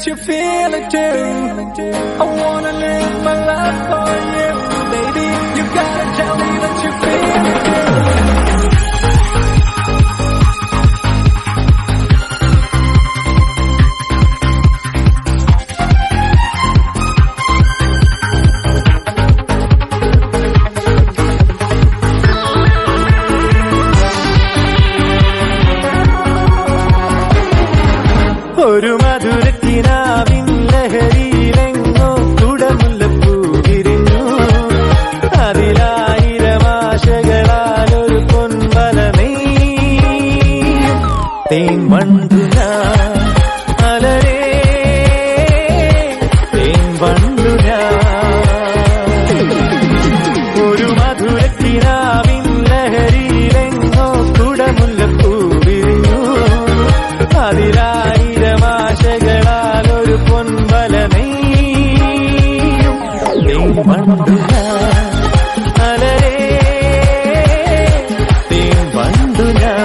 You feel it too. I wanna live my life for you, baby. You gotta tell me that you feel it too. ഒരു മധുരക്കിനാവിൻ ലഹരിയിലെങ്ങോ കുടമുല്ലപ്പൂ വിരിഞ്ഞു. അതിലായിരം ആശകളാലൊരു പൊൻവല നെയ്യും തേൻ വണ്ടു ഞാൻ അലരേ തേൻ വണ്ടു ഞാൻ. ഒരു മധുരക്കിനാവിൻ ലഹരിയിലെങ്ങോ കുടമുല്ലപ്പൂ വിരിഞ്ഞു. അതിലായിരം ആശകളാലൊരു പൊൻവല നെയ്യും തേൻ വണ്ടു ഞാൻ അലരേ തേൻ വണ്ടു ഞാൻ.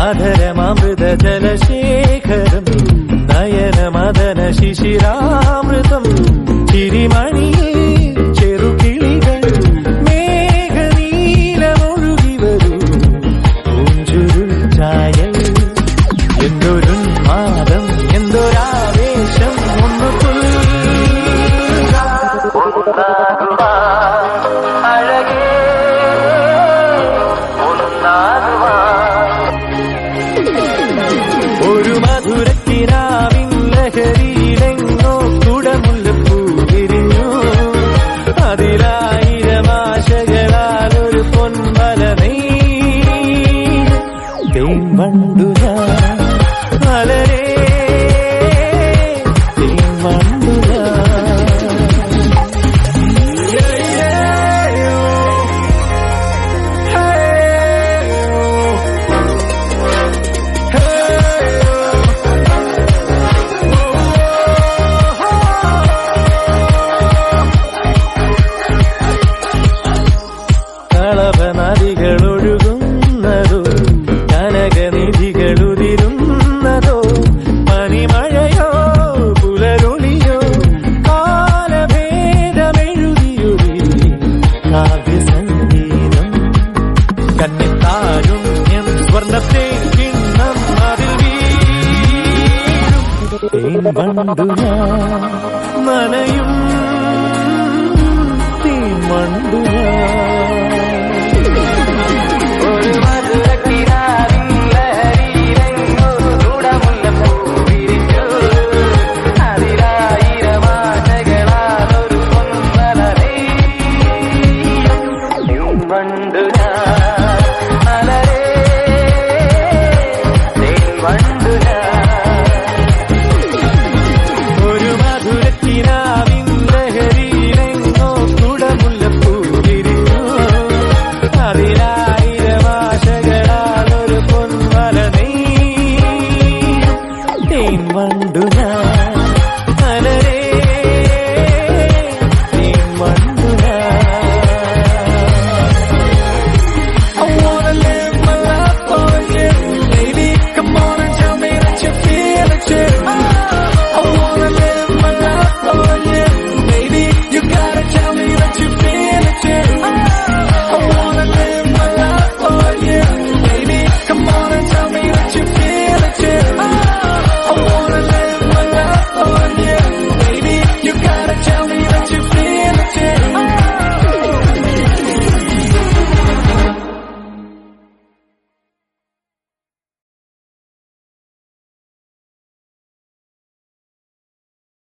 അധരമൃത ജലശേഖരം നയനമദന ശിശിരാമൃതം ചിരിമണിയേ ചെറുകിളികൾ മേഘനീലമൊഴുകി വരൂ പൂഞ്ചുരുൾ ചായൽ. എന്തൊരുന്മാദം എന്തൊരാവേശം ഒന്നു അഴകേ ഒരു മധുരക്കിനാവിൻ ലഹരിയിലെങ്ങോ കുടമുല്ലപ്പൂ വിരിഞ്ഞു. അതിലായിരം ആശകളാലൊരു പൊൻവല നെയ്യും തേൻ വണ്ടു ഞാൻ അലരേ തേൻ വണ്ടു ഞാൻ. കളഭനദികളൊഴുകുന്നതോ കനകനിധികളുതിരുന്നതോ പനിമഴയോ പുലരൊളിയോ കാലഭേദമെഴുതിയൊരു കാവ്യസംഗീതം. കന്നിത്താരുണ്യം സ്വർണ്ണത്തെ കിണ്ണം അതിൽ വീഴും തേൻ വണ്ടു ഞാൻ നനയും തേൻ വണ്ടു ഞാൻ. ഒരു മധുരക്കിനാവിൻ ലഹരിയിലെങ്ങോ കുടമുല്ലപ്പൂ വിരിഞ്ഞു. അതിലായിരം ആശകളാലൊരു പൊൻവല നെയ്യും തേൻ വണ്ടു ഞാൻ അലരേ തേൻ വണ്ടു ഞാൻ. ഒരു മധുരക്കിനാവിൻ ലഹരിയിലെങ്ങോ കുടമുല്ലപ്പൂ വിരിഞ്ഞു. അതിലായിരം ആശകളാലൊരു പൊൻവല നെയ്യും തേൻ വണ്ടു ഞാൻ.